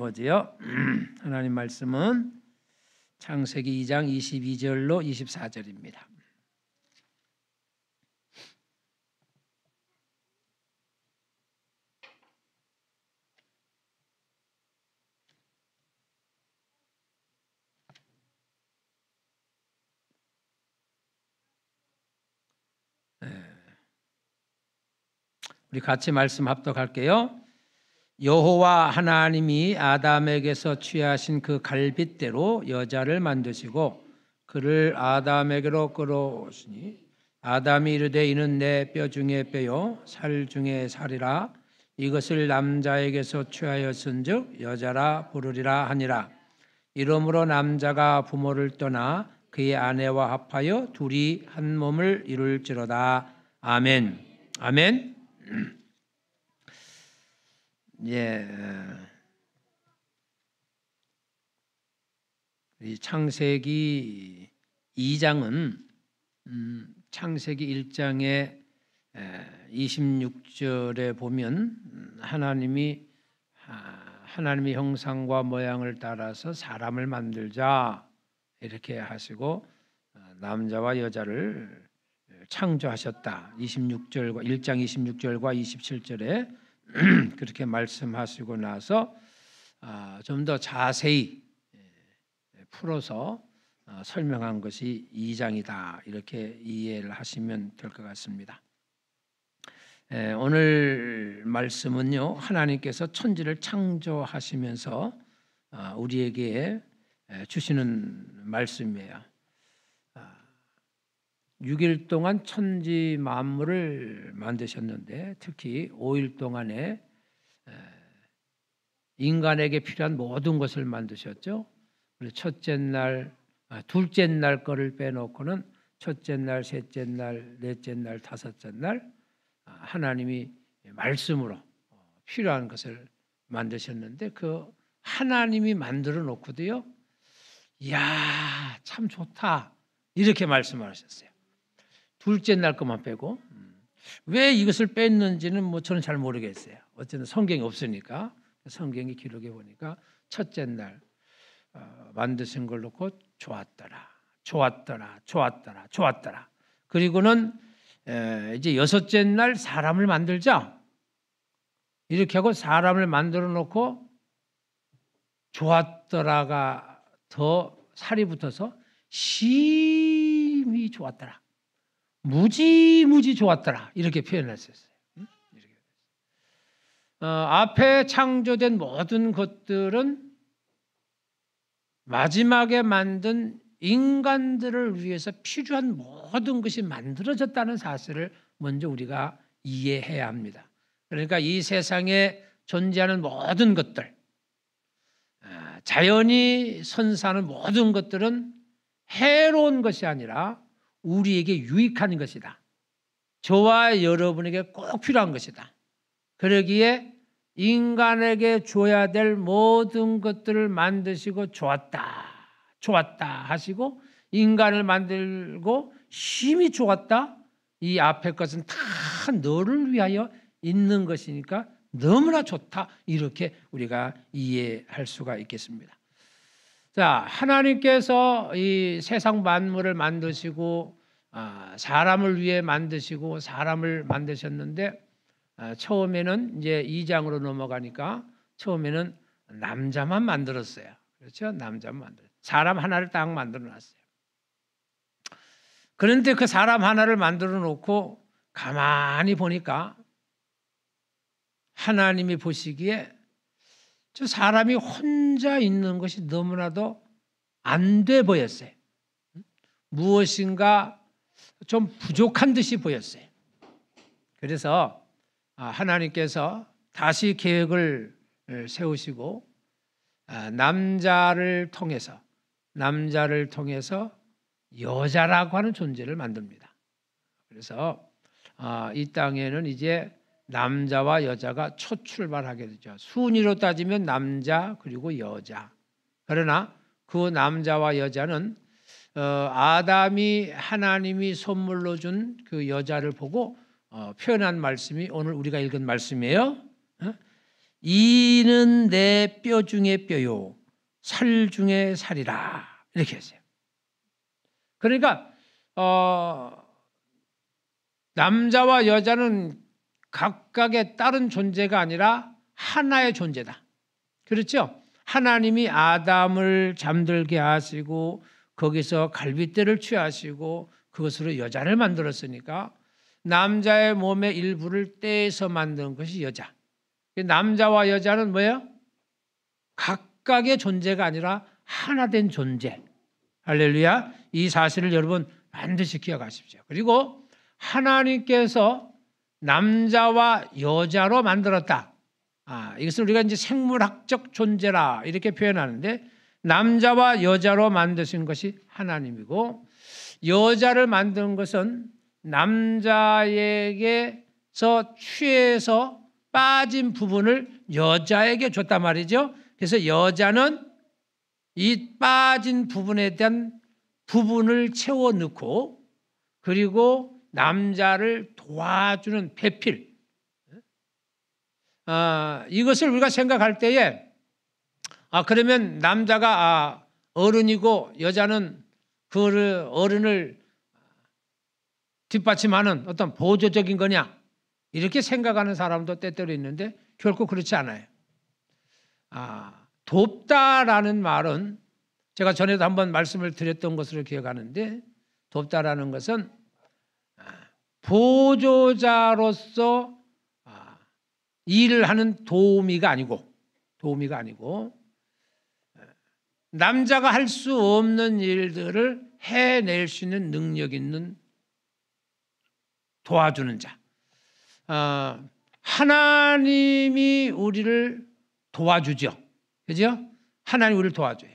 보지요. 하나님 말씀은 창세기 2장 22절로 24절입니다. 우리 같이 말씀 합독할게요. 여호와 하나님이 아담에게서 취하신 그 갈빗대로 여자를 만드시고 그를 아담에게로 끌어오시니 아담이 이르되 이는 내 뼈 중에 뼈요 살 중에 살이라 이것을 남자에게서 취하였은즉 여자라 부르리라 하니라. 이러므로 남자가 부모를 떠나 그의 아내와 합하여 둘이 한 몸을 이룰지로다. 아멘. 아멘. 예, 이 창세기 2장은 창세기 1장의 26절에 보면 하나님의 형상과 모양을 따라서 사람을 만들자 이렇게 하시고 남자와 여자를 창조하셨다. 26절과 1장 26절과 27절에 그렇게 말씀하시고 나서 좀 더 자세히 풀어서 설명한 것이 2장이다. 이렇게 이해를 하시면 될 것 같습니다. 오늘 말씀은요, 하나님께서 천지를 창조하시면서 우리에게 주시는 말씀이에요. 6일 동안 천지 만물을 만드셨는데 특히 5일 동안에 인간에게 필요한 모든 것을 만드셨죠. 그래서 첫째 날, 둘째 날 거를 빼놓고는 첫째 날, 셋째 날, 넷째 날, 다섯째 날 하나님이 말씀으로 필요한 것을 만드셨는데 그 하나님이 만들어 놓고도요, 이야 참 좋다 이렇게 말씀하셨어요. 둘째 날 것만 빼고. 왜 이것을 뺐는지는 저는 잘 모르겠어요. 어쨌든 성경이 없으니까. 성경이 기록해 보니까 첫째 날 만드신 걸 놓고 좋았더라, 좋았더라, 좋았더라, 좋았더라. 그리고는 이제 여섯째 날 사람을 만들자 이렇게 하고 사람을 만들어 놓고 좋았더라가 더 살이 붙어서 심히 좋았더라, 무지무지 좋았더라 이렇게 표현했었어요. 앞에 창조된 모든 것들은 마지막에 만든 인간들을 위해서 필요한 모든 것이 만들어졌다는 사실을 먼저 우리가 이해해야 합니다. 그러니까 이 세상에 존재하는 모든 것들, 자연이 선사하는 모든 것들은 해로운 것이 아니라 우리에게 유익한 것이다. 저와 여러분에게 꼭 필요한 것이다. 그러기에 인간에게 줘야 될 모든 것들을 만드시고 좋았다, 좋았다 하시고 인간을 만들고 심히 좋았다. 이 앞에 것은 다 너를 위하여 있는 것이니까 너무나 좋다. 이렇게 우리가 이해할 수가 있겠습니다. 자, 하나님께서 이 세상 만물을 만드시고 사람을 위해 만드시고 사람을 만드셨는데 처음에는 이제 2장으로 넘어가니까 처음에는 남자만 만들었어요. 그렇죠? 남자만 만들었어요. 사람 하나를 딱 만들어 놨어요. 그런데 그 사람 하나를 만들어 놓고 가만히 보니까 하나님이 보시기에 저 사람이 혼자 있는 것이 너무나도 안 돼 보였어요. 무엇인가 좀 부족한 듯이 보였어요. 그래서 하나님께서 다시 계획을 세우시고 남자를 통해서 여자라고 하는 존재를 만듭니다. 그래서 이 땅에는 이제 남자와 여자가 첫 출발하게 되죠. 순위로 따지면 남자 그리고 여자. 그러나 그 남자와 여자는 아담이 하나님이 선물로 준 그 여자를 보고 표현한 말씀이 오늘 우리가 읽은 말씀이에요. 이는 내 뼈 중에 뼈요 살 중에 살이라 이렇게 했어요. 그러니까 남자와 여자는 각각의 다른 존재가 아니라 하나의 존재다. 그렇죠? 하나님이 아담을 잠들게 하시고 거기서 갈빗대를 취하시고 그것으로 여자를 만들었으니까 남자의 몸의 일부를 떼서 만든 것이 여자. 남자와 여자는 뭐예요? 각각의 존재가 아니라 하나 된 존재. 할렐루야. 이 사실을 여러분 반드시 기억하십시오. 그리고 하나님께서 남자와 여자로 만들었다. 이것을 우리가 이제 생물학적 존재라 이렇게 표현하는데 남자와 여자로 만드신 것이 하나님이고 여자를 만든 것은 남자에게서 취해서 빠진 부분을 여자에게 줬단 말이죠. 그래서 여자는 이 빠진 부분에 대한 부분을 채워 넣고 그리고 남자를 도와주는 배필. 이것을 우리가 생각할 때에 그러면 남자가 어른이고 여자는 그 어른을 뒷받침하는 어떤 보조적인 거냐 이렇게 생각하는 사람도 때때로 있는데 결코 그렇지 않아요. 돕다라는 말은 제가 전에도 한번 말씀을 드렸던 것으로 기억하는데 돕다라는 것은 보조자로서 일을 하는 도우미가 아니고 남자가 할 수 없는 일들을 해낼 수 있는 능력 있는 도와주는 자. 하나님이 우리를 도와주죠. 그죠? 하나님 우리를 도와줘요.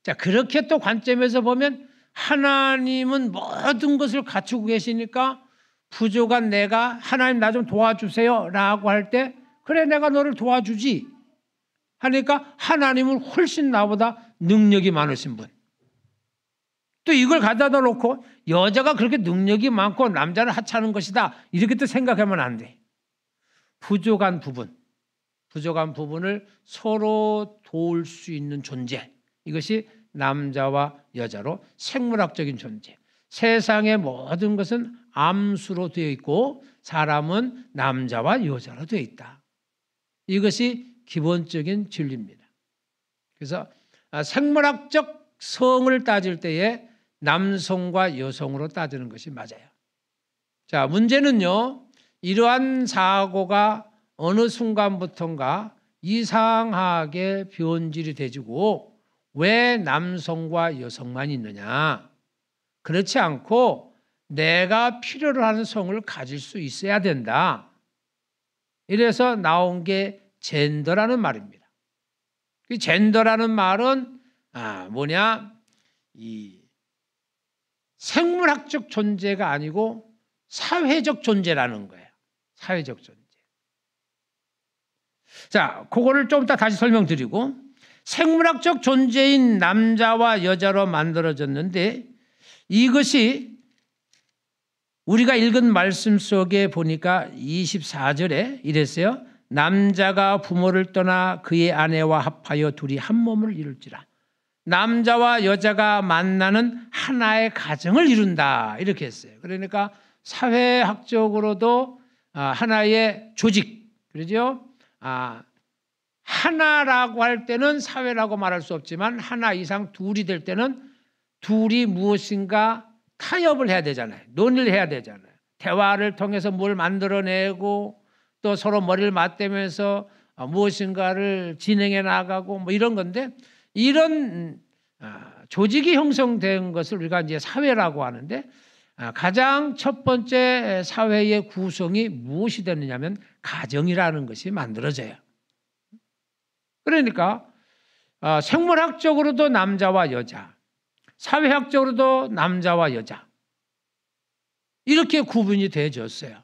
자, 그렇게 또 관점에서 보면 하나님은 모든 것을 갖추고 계시니까 부족한 내가 하나님 나 좀 도와주세요 라고 할 때 그래 내가 너를 도와주지 하니까 하나님은 훨씬 나보다 능력이 많으신 분. 또 이걸 가져다 놓고 여자가 그렇게 능력이 많고 남자는 하찮은 것이다 이렇게 또 생각하면 안 돼. 부족한 부분을 서로 도울 수 있는 존재. 이것이 남자와 여자로 생물학적인 존재. 세상의 모든 것은 암수로 되어 있고 사람은 남자와 여자로 되어 있다. 이것이 기본적인 진리입니다. 그래서 생물학적 성을 따질 때에 남성과 여성으로 따지는 것이 맞아요. 자, 문제는요. 이러한 사고가 어느 순간부터인가 이상하게 변질이 되지고 왜 남성과 여성만 있느냐? 그렇지 않고 내가 필요로 하는 성을 가질 수 있어야 된다. 이래서 나온 게 젠더라는 말입니다. 그 젠더라는 말은 이 생물학적 존재가 아니고 사회적 존재라는 거예요. 사회적 존재. 자, 그거를 좀 이따 다시 설명드리고 생물학적 존재인 남자와 여자로 만들어졌는데 이것이 우리가 읽은 말씀 속에 보니까 24절에 이랬어요. 남자가 부모를 떠나 그의 아내와 합하여 둘이 한 몸을 이룰지라. 남자와 여자가 만나는 하나의 가정을 이룬다. 이렇게 했어요. 그러니까 사회학적으로도 하나의 조직. 그러죠? 하나라고 할 때는 사회라고 말할 수 없지만 하나 이상 둘이 될 때는 둘이 무엇인가 타협을 해야 되잖아요. 논의를 해야 되잖아요. 대화를 통해서 뭘 만들어내고 또 서로 머리를 맞대면서 무엇인가를 진행해 나가고 뭐 이런 건데 이런 조직이 형성된 것을 우리가 이제 사회라고 하는데 가장 첫 번째 사회의 구성이 무엇이 되느냐면 가정이라는 것이 만들어져요. 그러니까 생물학적으로도 남자와 여자, 사회학적으로도 남자와 여자 이렇게 구분이 되어졌어요.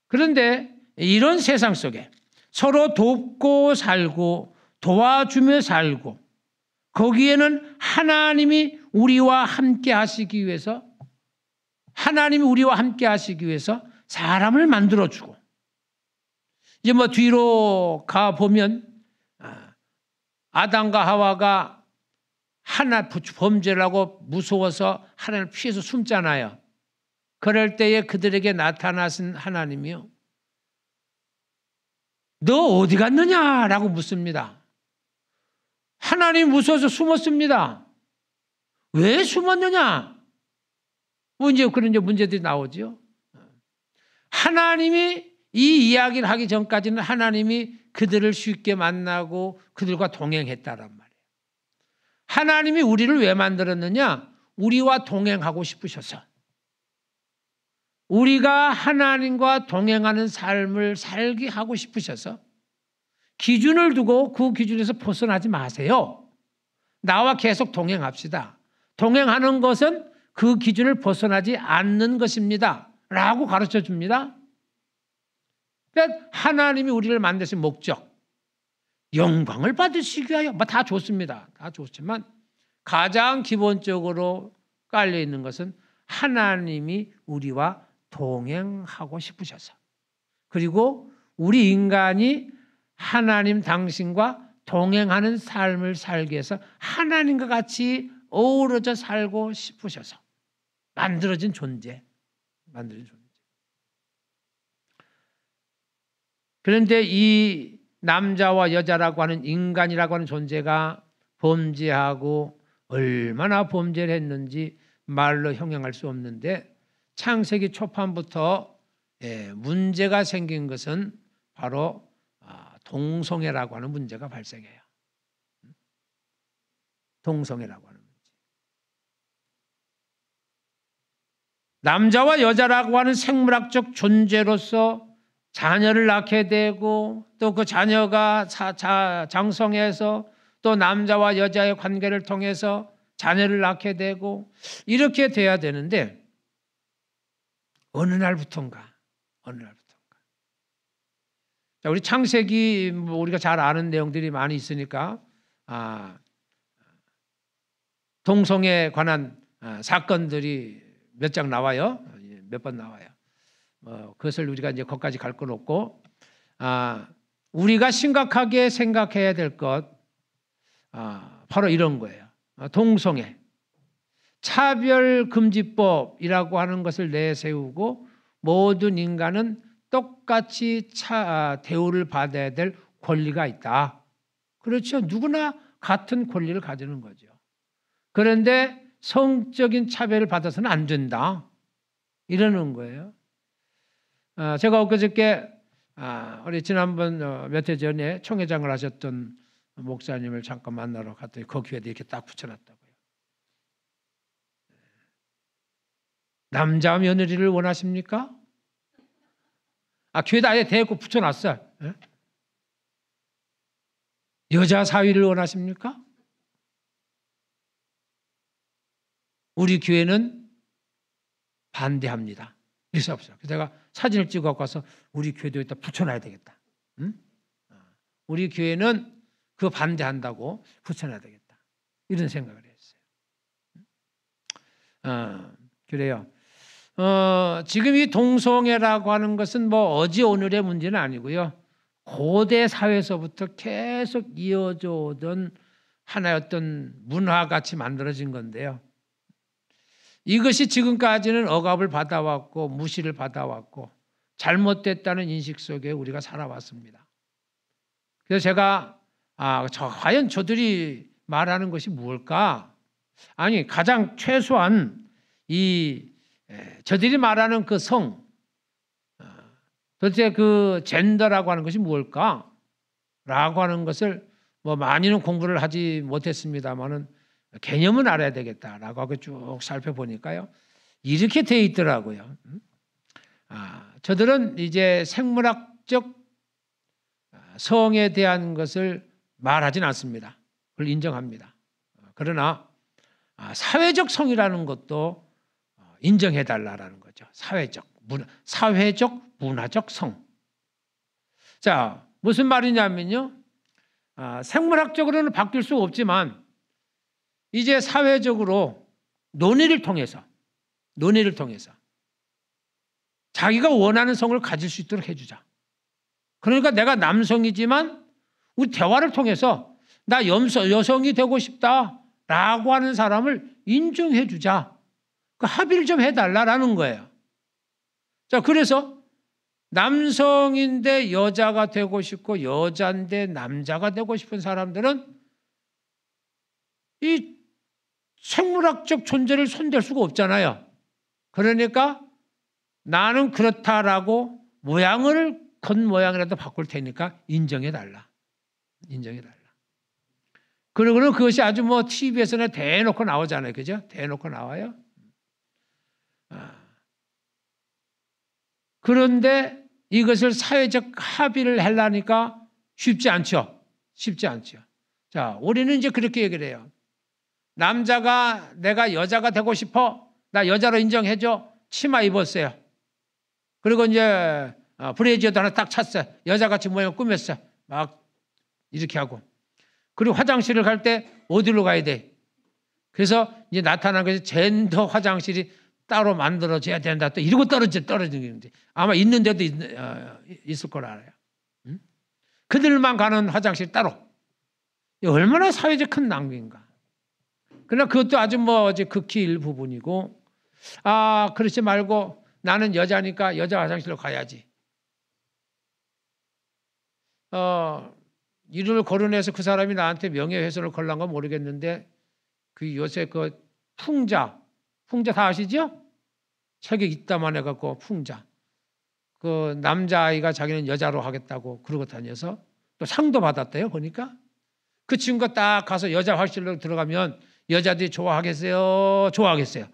그런데 이런 세상 속에 서로 돕고 살고 도와주며 살고 거기에는 하나님이 우리와 함께 하시기 위해서 사람을 만들어주고 이제 뭐 뒤로 가 보면 아담과 하와가 하나 범죄를 하고 무서워서 하나님을 피해서 숨잖아요. 그럴 때에 그들에게 나타나신 하나님이요, 너 어디 갔느냐라고 묻습니다. 하나님 무서워서 숨었습니다. 왜 숨었느냐? 뭐 이제 그런 문제들이 나오죠. 하나님이 이 이야기를 하기 전까지는 하나님이 그들을 쉽게 만나고 그들과 동행했다란 말이에요. 하나님이 우리를 왜 만들었느냐? 우리와 동행하고 싶으셔서. 우리가 하나님과 동행하는 삶을 살게 하고 싶으셔서 기준을 두고 그 기준에서 벗어나지 마세요. 나와 계속 동행합시다. 동행하는 것은 그 기준을 벗어나지 않는 것입니다. 라고 가르쳐 줍니다. 그러니까 하나님이 우리를 만드신 목적, 영광을 받으시기 위하여, 다 좋습니다. 다 좋지만 가장 기본적으로 깔려 있는 것은 하나님이 우리와 동행하고 싶으셔서, 그리고 우리 인간이 하나님 당신과 동행하는 삶을 살기 위해서 하나님과 같이 어우러져 살고 싶으셔서 만들어진 존재. 그런데 이 남자와 여자라고 하는 인간이라고 하는 존재가 범죄하고 얼마나 범죄를 했는지 말로 형용할 수 없는데, 창세기 초판부터 문제가 생긴 것은 바로 동성애라고 하는 문제가 발생해요. 동성애라고 하는 문제. 남자와 여자라고 하는 생물학적 존재로서 자녀를 낳게 되고, 또 그 자녀가 장성해서 또 남자와 여자의 관계를 통해서 자녀를 낳게 되고, 이렇게 돼야 되는데 어느 날부턴가. 자, 우리 창세기 우리가 잘 아는 내용들이 많이 있으니까 동성애에 관한 사건들이 몇 장 나와요. 몇 번 나와요. 그것을 우리가 이제 거기까지 갈 건 없고, 우리가 심각하게 생각해야 될 것, 바로 이런 거예요. 동성애. 차별금지법이라고 하는 것을 내세우고 모든 인간은 똑같이 대우를 받아야 될 권리가 있다. 그렇죠. 누구나 같은 권리를 가지는 거죠. 그런데 성적인 차별을 받아서는 안 된다. 이러는 거예요. 제가 엊그저께 우리 지난번 몇 해 전에 총회장을 하셨던 목사님을 잠깐 만나러 갔더니 그 교회에 이렇게 딱 붙여놨다고요. 남자 며느리를 원하십니까? 교회에다 아예 대고 붙여놨어요. 여자 사위를 원하십니까? 우리 교회는 반대합니다. 이래서 없어요. 그래서 제가 사진을 찍어 가서 우리 교회도 여기다 붙여놔야 되겠다. 응? 우리 교회는 그거 반대한다고 붙여놔야 되겠다. 이런 생각을 했어요. 그래요. 지금 이 동성애라고 하는 것은 뭐 어제 오늘의 문제는 아니고요. 고대 사회에서부터 계속 이어져 오던 하나의 어떤 문화같이 만들어진 건데요. 이것이 지금까지는 억압을 받아왔고 무시를 받아왔고 잘못됐다는 인식 속에 우리가 살아왔습니다. 그래서 제가 과연 저들이 말하는 것이 무엇일까? 아니, 가장 최소한 저들이 말하는 그 도대체 그 젠더라고 하는 것이 무엇일까? 라고 하는 것을 뭐 많이는 공부를 하지 못했습니다만은 개념은 알아야 되겠다라고 하고 쭉 살펴보니까요, 이렇게 돼 있더라고요. 저들은 이제 생물학적 성에 대한 것을 말하진 않습니다. 그걸 인정합니다. 그러나 사회적 성이라는 것도 인정해달라는 거죠. 사회적 문화적 성. 자, 무슨 말이냐면요, 생물학적으로는 바뀔 수 없지만 이제 사회적으로 논의를 통해서 자기가 원하는 성을 가질 수 있도록 해주자. 그러니까 내가 남성이지만 우리 대화를 통해서 나 여성이 되고 싶다라고 하는 사람을 인정해 주자. 그 합의를 좀 해달라라는 거예요. 자, 그래서 남성인데 여자가 되고 싶고 여자인데 남자가 되고 싶은 사람들은 이 생물학적 존재를 손댈 수가 없잖아요. 그러니까 나는 그렇다라고 모양을 겉모양이라도 바꿀 테니까 인정해달라. 인정해달라. 그러고는 그것이 아주 뭐 TV에서는 대놓고 나오잖아요. 그죠? 대놓고 나와요. 그런데 이것을 사회적 합의를 하려니까 쉽지 않죠. 쉽지 않죠. 자, 우리는 이제 그렇게 얘기를 해요. 남자가 내가 여자가 되고 싶어. 나 여자로 인정해줘. 치마 입었어요. 그리고 이제 브래지어도 하나 딱 찼어요. 여자같이 모양 꾸몄어요. 막 이렇게 하고. 그리고 화장실을 갈 때 어디로 가야 돼? 그래서 이제 나타난 것이 젠더 화장실이 따로 만들어져야 된다. 또 이러고 떨어지는 게 아마 있는 데도 있을 걸 알아요. 응? 그들만 가는 화장실 따로. 얼마나 사회적 큰 낭비인가. 그러나 그것도 아주 뭐 극히 일부분이고, 그렇지 말고 나는 여자니까 여자 화장실로 가야지. 이름을 거론해서 그 사람이 나한테 명예훼손을 걸란 건 모르겠는데, 그 요새 그 풍자 다 아시죠? 책에 있다만 해갖고 풍자. 그 남자아이가 자기는 여자로 하겠다고 그러고 다녀서 또 상도 받았대요. 보니까 그 친구가 딱 가서 여자 화장실로 들어가면 여자들이 좋아하겠어요? 좋아하겠어요?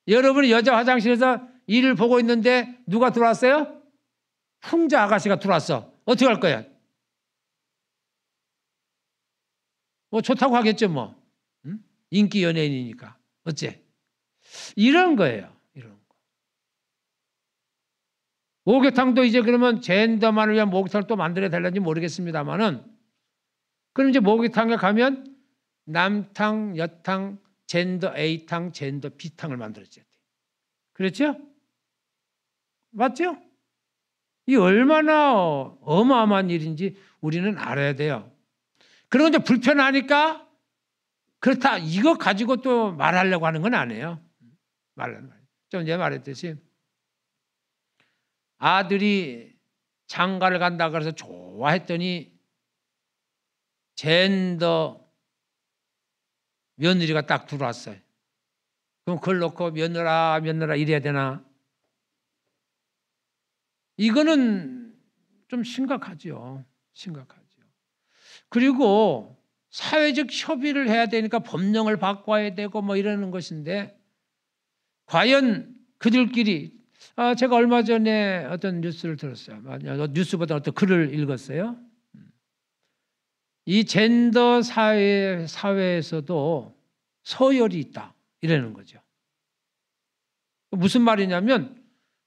여러분이 여자 화장실에서 일을 보고 있는데 누가 들어왔어요? 풍자 아가씨가 들어왔어. 어떻게 할 거야? 뭐 좋다고 하겠죠 뭐. 응? 인기 연예인이니까. 어째? 이런 거예요. 이런 거. 목욕탕도 이제 그러면 젠더만을 위한 목욕탕을 또 만들어야 될는지 모르겠습니다만은, 그럼 이제 목욕탕에 가면 남탕, 여탕, 젠더 A탕, 젠더 B탕을 만들어줘야 돼. 그렇죠? 맞죠? 이 얼마나 어마어마한 일인지 우리는 알아야 돼요. 그리고 이제 불편하니까 그렇다 이거 가지고 또 말하려고 하는 건 아니에요. 좀 전에 말했듯이 아들이 장가를 간다 그래서 좋아했더니 젠더 며느리가 딱 들어왔어요. 그럼 그걸 놓고 며느라 이래야 되나? 이거는 좀 심각하죠. 심각하죠. 그리고 사회적 협의를 해야 되니까 법령을 바꿔야 되고 뭐 이러는 것인데, 과연 그들끼리, 제가 얼마 전에 어떤 뉴스를 들었어요. 뉴스보다 어떤 글을 읽었어요. 이 젠더 사회에서도 서열이 있다 이러는 거죠. 무슨 말이냐면,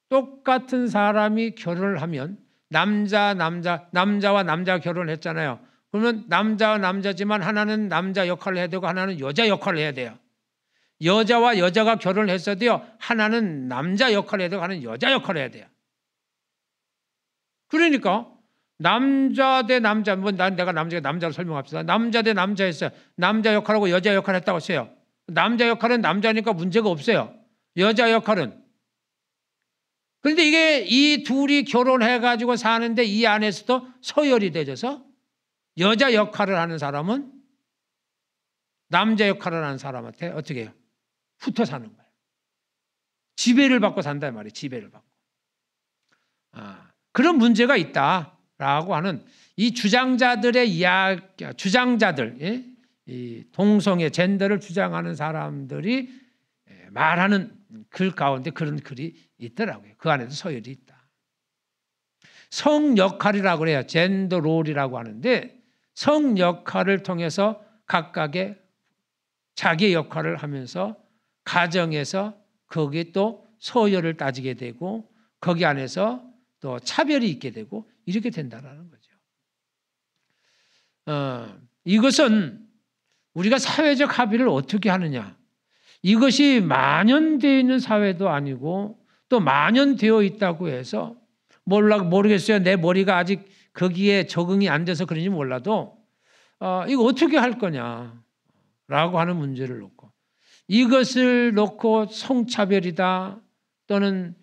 똑같은 사람이 결혼을 하면 남자와 남자 결혼을 했잖아요. 그러면 남자와 남자지만 하나는 남자 역할을 해야 되고 하나는 여자 역할을 해야 돼요. 여자와 여자가 결혼을 했어도요, 하나는 남자 역할을 해야 되고 하나는 여자 역할을 해야 돼요. 그러니까 남자 대 남자, 내가 남자로 설명합시다. 남자 대 남자 했어요. 남자 역할하고 여자 역할을 했다고 했어요. 남자 역할은 남자니까 문제가 없어요. 여자 역할은. 그런데 이게 이 둘이 결혼해가지고 사는데 이 안에서도 서열이 되져서 여자 역할을 하는 사람은 남자 역할을 하는 사람한테 어떻게 해요? 붙어 사는 거예요. 지배를 받고 산단 말이에요. 지배를 받고. 그런 문제가 있다라고 하는 이 주장자들의 이야기, 주장자들, 이 동성애 젠더를 주장하는 사람들이 말하는 글 가운데 그런 글이 있더라고요. 그 안에도 서열이 있다. 성 역할이라고 그래요. 젠더 롤이라고 하는데, 성 역할을 통해서 각각의 자기 역할을 하면서 가정에서 거기에 또 서열을 따지게 되고 거기 안에서 또 차별이 있게 되고 이렇게 된다는 거죠. 이것은 우리가 사회적 합의를 어떻게 하느냐, 이것이 만연되어 있는 사회도 아니고 또 만연되어 있다고 해서 모르겠어요. 내 머리가 아직 거기에 적응이 안 돼서 그런지 몰라도 이거 어떻게 할 거냐라고 하는 문제를 놓고 이것을 놓고 성차별이다 또는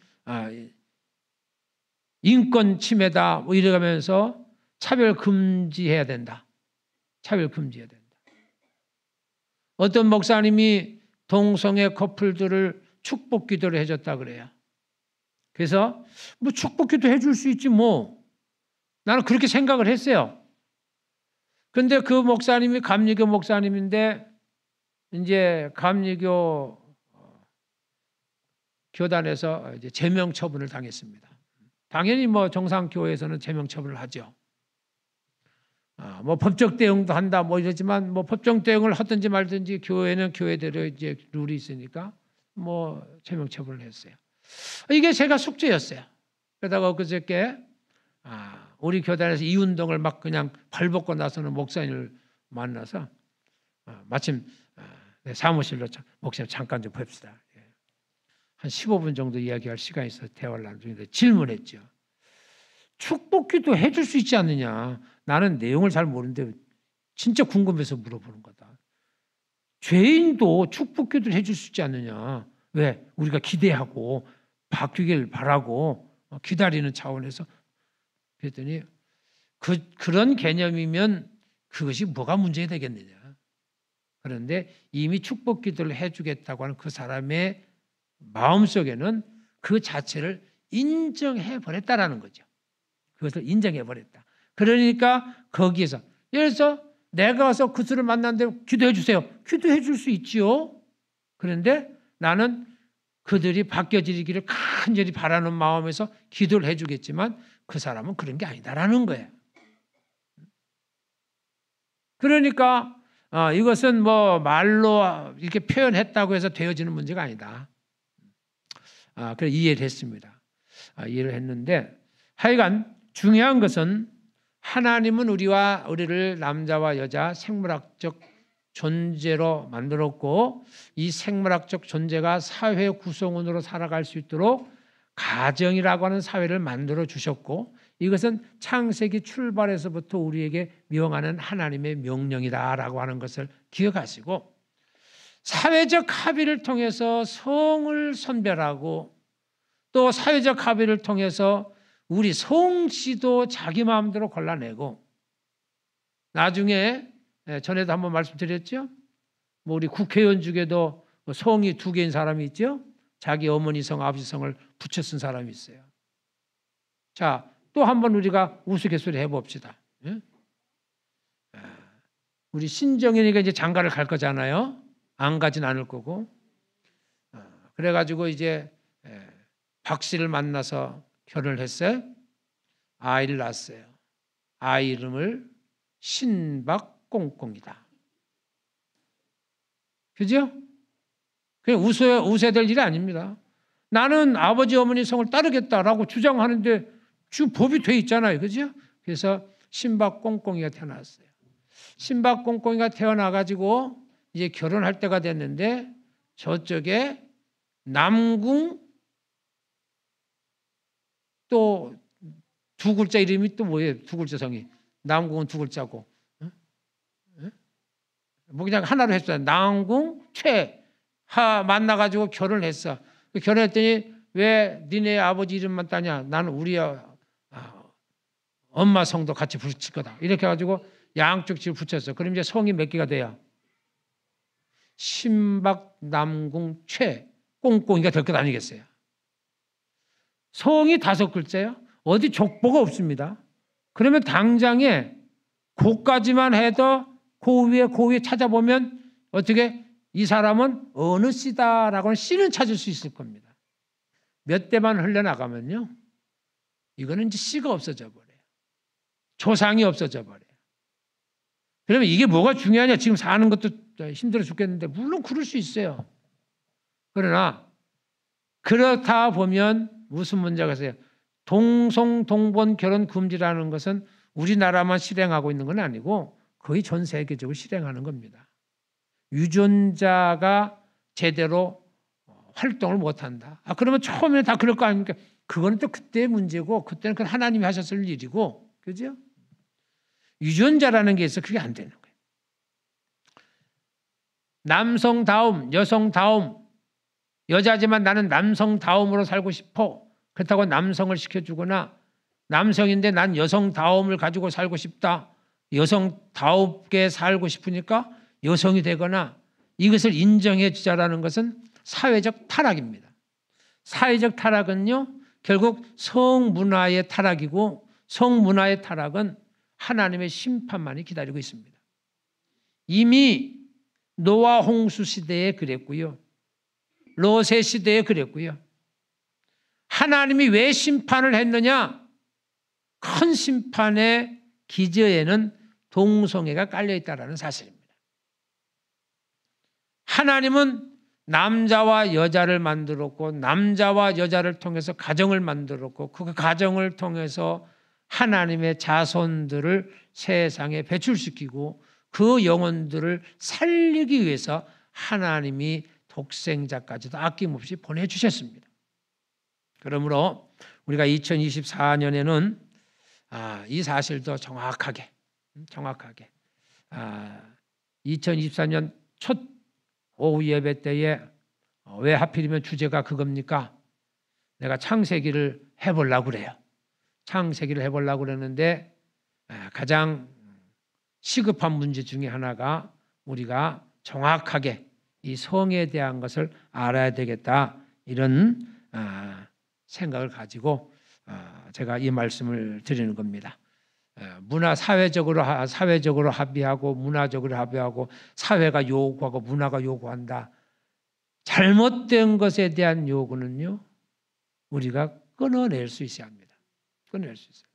인권 침해다 뭐 이래가면서 차별 금지해야 된다. 차별 금지해야 된다. 어떤 목사님이 동성애 커플들을 축복 기도를 해줬다 그래요. 그래서 뭐 축복 기도 해줄 수 있지 뭐. 나는 그렇게 생각을 했어요. 근데 그 목사님이 감리교 목사님인데 이제 감리교 교단에서 이제 제명 처분을 당했습니다. 당연히 뭐 정상교회에서는 제명 처분을 하죠. 뭐 법적 대응도 한다 뭐 이러지만 뭐 법적 대응을 하든지 말든지 교회는 교회대로 이제 룰이 있으니까 뭐 제명 처분을 했어요. 이게 제가 숙제였어요. 그러다가 그저께 우리 교단에서 이 운동을 막 그냥 발벗고 나서는 목사님을 만나서 마침 사무실로 목사님 잠깐 좀 봅시다. 한 15분 정도 이야기할 시간이 있어서 대화를 나누는데 질문했죠. 축복기도 해줄 수 있지 않느냐. 나는 내용을 잘 모르는데 진짜 궁금해서 물어보는 거다. 죄인도 축복기도를 해줄 수 있지 않느냐. 왜? 우리가 기대하고 바뀌길 바라고 기다리는 차원에서 그랬더니 그런 개념이면 그것이 뭐가 문제가 되겠느냐. 그런데 이미 축복기도를 해주겠다고 하는 그 사람의 마음속에는 그 자체를 인정해 버렸다라는 거죠. 그것을 인정해 버렸다. 그러니까 거기에서 예를 들어서 내가 와서 그들을 만났는데 기도해 주세요. 기도해 줄 수 있지요. 그런데 나는 그들이 바뀌어지기를 간절히 바라는 마음에서 기도를 해 주겠지만 그 사람은 그런 게 아니다라는 거예요. 그러니까 이것은 뭐 말로 이렇게 표현했다고 해서 되어지는 문제가 아니다. 그래서 이해를 했습니다. 이해를 했는데 하여간 중요한 것은 하나님은 우리를 남자와 여자 생물학적 존재로 만들었고 이 생물학적 존재가 사회 구성원으로 살아갈 수 있도록 가정이라고 하는 사회를 만들어 주셨고 이것은 창세기 출발에서부터 우리에게 명하는 하나님의 명령이다라고 하는 것을 기억하시고 사회적 합의를 통해서 성을 선별하고 또 사회적 합의를 통해서 우리 성씨도 자기 마음대로 골라내고 나중에 전에도 한번 말씀드렸죠. 뭐 우리 국회의원 중에도 성이 2개인 사람이 있죠. 자기 어머니 성, 아버지 성을 붙여 쓴 사람이 있어요. 자, 또 한번 우리가 우스갯소리 해봅시다. 우리 신정현이가 이제 장가를 갈 거잖아요. 안 가진 않을 거고. 그래가지고 이제 박 씨를 만나서 결혼을 했어요. 아이를 낳았어요. 아이 이름을 신박꽁꽁이다. 그죠? 그냥 웃어야 될 일이 아닙니다. 나는 아버지 어머니 성을 따르겠다라고 주장하는데 지금 법이 돼 있잖아요. 그죠? 그래서 신박꽁꽁이가 태어났어요. 신박꽁꽁이가 태어나가지고 이제 결혼할 때가 됐는데 저쪽에 남궁 또 2글자 이름이 또 뭐예요? 2글자 성이. 남궁은 2글자고. 뭐 그냥 하나로 했어요. 남궁 최하 만나가지고 결혼을 했어. 결혼했더니 왜 니네 아버지 이름만 따냐? 나는 우리 엄마 성도 같이 붙일 거다. 이렇게 해가지고 양쪽 집을 붙였어. 그럼 이제 성이 몇 개가 돼요? 신박, 남궁, 최, 꽁꽁이가 될 것 아니겠어요? 성이 5글자예요. 어디 족보가 없습니다. 그러면 당장에 고까지만 해도 그 위에 찾아보면 어떻게 이 사람은 어느 씨다라고는 씨는 찾을 수 있을 겁니다. 몇 대만 흘러나가면요. 이거는 이제 씨가 없어져 버려요. 조상이 없어져 버려요. 그러면 이게 뭐가 중요하냐? 지금 사는 것도 힘들어 죽겠는데 물론 그럴 수 있어요. 그러나 그렇다 보면 무슨 문제가 있어요? 동성 동본 결혼 금지라는 것은 우리나라만 실행하고 있는 건 아니고 거의 전 세계적으로 실행하는 겁니다. 유전자가 제대로 활동을 못한다. 그러면 처음에 다 그럴 거 아닙니까? 그거는 또 그때의 문제고 그때는 그 하나님이 하셨을 일이고, 그죠? 유전자라는 게 있어. 그게 안 되는 거예요. 남성다움, 여성다움, 여자지만 나는 남성다움으로 살고 싶어. 그렇다고 남성을 시켜주거나 남성인데 난 여성다움을 가지고 살고 싶다. 여성다움게 살고 싶으니까 여성이 되거나 이것을 인정해 주자라는 것은 사회적 타락입니다. 사회적 타락은요, 결국 성문화의 타락이고 성문화의 타락은 하나님의 심판만이 기다리고 있습니다. 이미 노아 홍수 시대에 그랬고요. 롯의 시대에 그랬고요. 하나님이 왜 심판을 했느냐? 큰 심판의 기저에는 동성애가 깔려 있다는 사실입니다. 하나님은 남자와 여자를 만들었고 남자와 여자를 통해서 가정을 만들었고 그 가정을 통해서 하나님의 자손들을 세상에 배출시키고 그 영혼들을 살리기 위해서 하나님이 독생자까지도 아낌없이 보내주셨습니다. 그러므로 우리가 2024년에는 이 사실도 정확하게 2024년 첫 오후 예배 때에 왜 하필이면 주제가 그겁니까? 내가 창세기를 해보려고 그래요. 창세기를 해보려고 그러는데 가장 시급한 문제 중에 하나가 우리가 정확하게 이 성에 대한 것을 알아야 되겠다, 이런 생각을 가지고 제가 이 말씀을 드리는 겁니다. 문화 사회적으로 합의하고 문화적으로 합의하고 사회가 요구하고 문화가 요구한다. 잘못된 것에 대한 요구는요, 우리가 끊어낼 수 있어야 합니다. 끊어낼 수 있어요.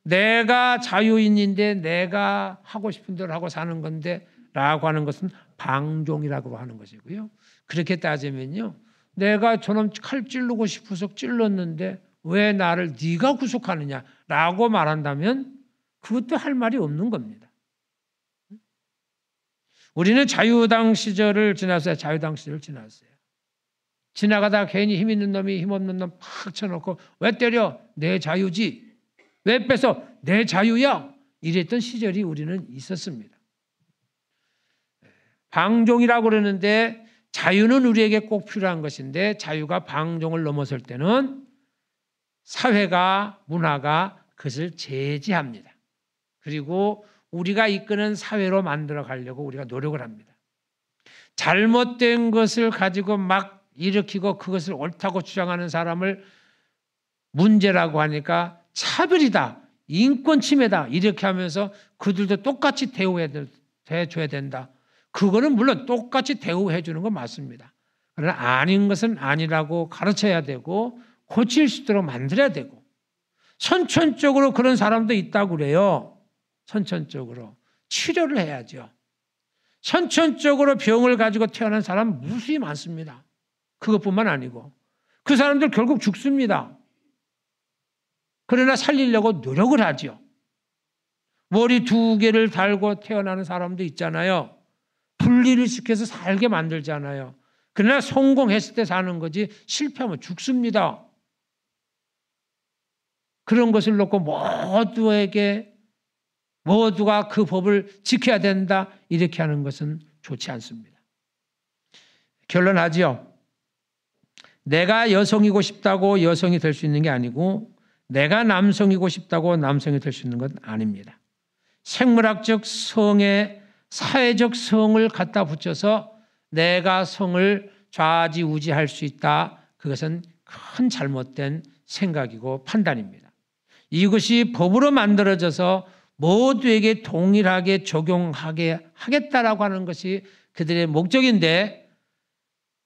내가 자유인인데 내가 하고 싶은 대로 하고 사는 건데 라고 하는 것은 방종이라고 하는 것이고요. 그렇게 따지면요, 내가 저놈 칼 찌르고 싶어서 찔렀는데 왜 나를 네가 구속하느냐라고 말한다면 그것도 할 말이 없는 겁니다. 우리는 자유당 시절을 지났어요. 자유당 시절을 지났어요. 지나가다 괜히 힘 있는 놈이 힘 없는 놈 팍 쳐놓고 왜 때려? 내 자유지. 왜 뺏어? 내 자유야. 이랬던 시절이 우리는 있었습니다. 방종이라고 그러는데 자유는 우리에게 꼭 필요한 것인데 자유가 방종을 넘어설 때는 사회가 문화가 그것을 제지합니다. 그리고 우리가 이끄는 사회로 만들어 가려고 우리가 노력을 합니다. 잘못된 것을 가지고 막 일으키고 그것을 옳다고 주장하는 사람을 문제라고 하니까 차별이다, 인권 침해다 이렇게 하면서 그들도 똑같이 대우해줘야 된다. 그거는 물론 똑같이 대우해 주는 건 맞습니다. 그러나 아닌 것은 아니라고 가르쳐야 되고 고칠 수 있도록 만들어야 되고, 선천적으로 그런 사람도 있다고 그래요. 선천적으로 치료를 해야죠. 선천적으로 병을 가지고 태어난 사람 무수히 많습니다. 그것뿐만 아니고 그 사람들 결국 죽습니다. 그러나 살리려고 노력을 하죠. 머리 2개를 달고 태어나는 사람도 있잖아요. 분리를 시켜서 살게 만들잖아요. 그러나 성공했을 때 사는 거지 실패하면 죽습니다. 그런 것을 놓고 모두가 그 법을 지켜야 된다 이렇게 하는 것은 좋지 않습니다. 결론하지요. 내가 여성이고 싶다고 여성이 될 수 있는 게 아니고 내가 남성이고 싶다고 남성이 될 수 있는 건 아닙니다. 생물학적 성에 사회적 성을 갖다 붙여서 내가 성을 좌지우지할 수 있다. 그것은 큰 잘못된 생각이고 판단입니다. 이것이 법으로 만들어져서 모두에게 동일하게 적용하게 하겠다라고 하는 것이 그들의 목적인데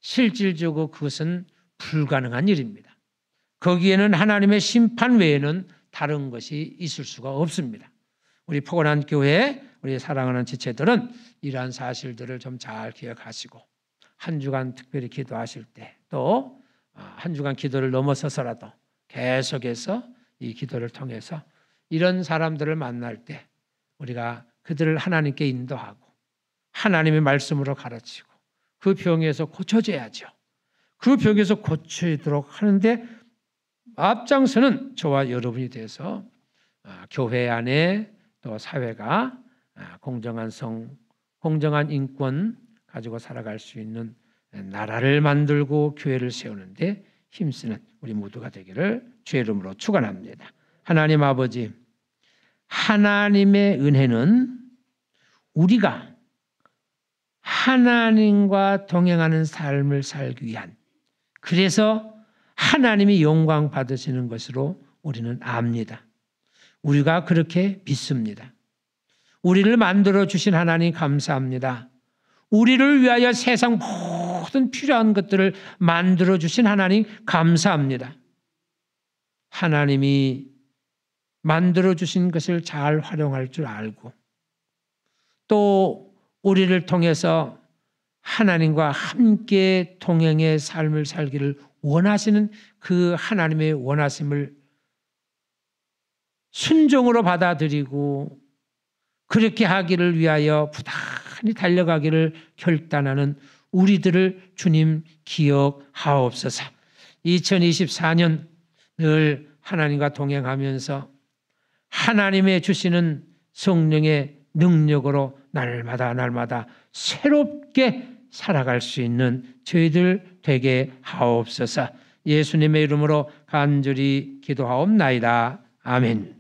실질적으로 그것은 불가능한 일입니다. 거기에는 하나님의 심판 외에는 다른 것이 있을 수가 없습니다. 우리 포근한 교회, 우리 사랑하는 지체들은 이러한 사실들을 좀 잘 기억하시고 한 주간 특별히 기도하실 때 또 한 주간 기도를 넘어서서라도 계속해서 이 기도를 통해서 이런 사람들을 만날 때 우리가 그들을 하나님께 인도하고 하나님의 말씀으로 가르치고 그 병에서 고쳐져야죠. 그 벽에서 고쳐지도록 하는데 앞장서는 저와 여러분이 돼서 교회 안에 또 사회가 공정한 공정한 인권 가지고 살아갈 수 있는 나라를 만들고 교회를 세우는데 힘쓰는 우리 모두가 되기를 주의 이름으로 축원합니다. 하나님 아버지, 하나님의 은혜는 우리가 하나님과 동행하는 삶을 살기 위한, 그래서 하나님이 영광 받으시는 것으로 우리는 압니다. 우리가 그렇게 믿습니다. 우리를 만들어 주신 하나님 감사합니다. 우리를 위하여 세상 모든 필요한 것들을 만들어 주신 하나님 감사합니다. 하나님이 만들어 주신 것을 잘 활용할 줄 알고 또 우리를 통해서 하나님과 함께 동행의 삶을 살기를 원하시는 그 하나님의 원하심을 순종으로 받아들이고 그렇게 하기를 위하여 부단히 달려가기를 결단하는 우리들을 주님 기억하옵소서. 2024년 늘 하나님과 동행하면서 하나님의 주시는 성령의 능력으로 날마다 새롭게 살아갈 수 있는 저희들 되게 하옵소서. 예수님의 이름으로 간절히 기도하옵나이다. 아멘.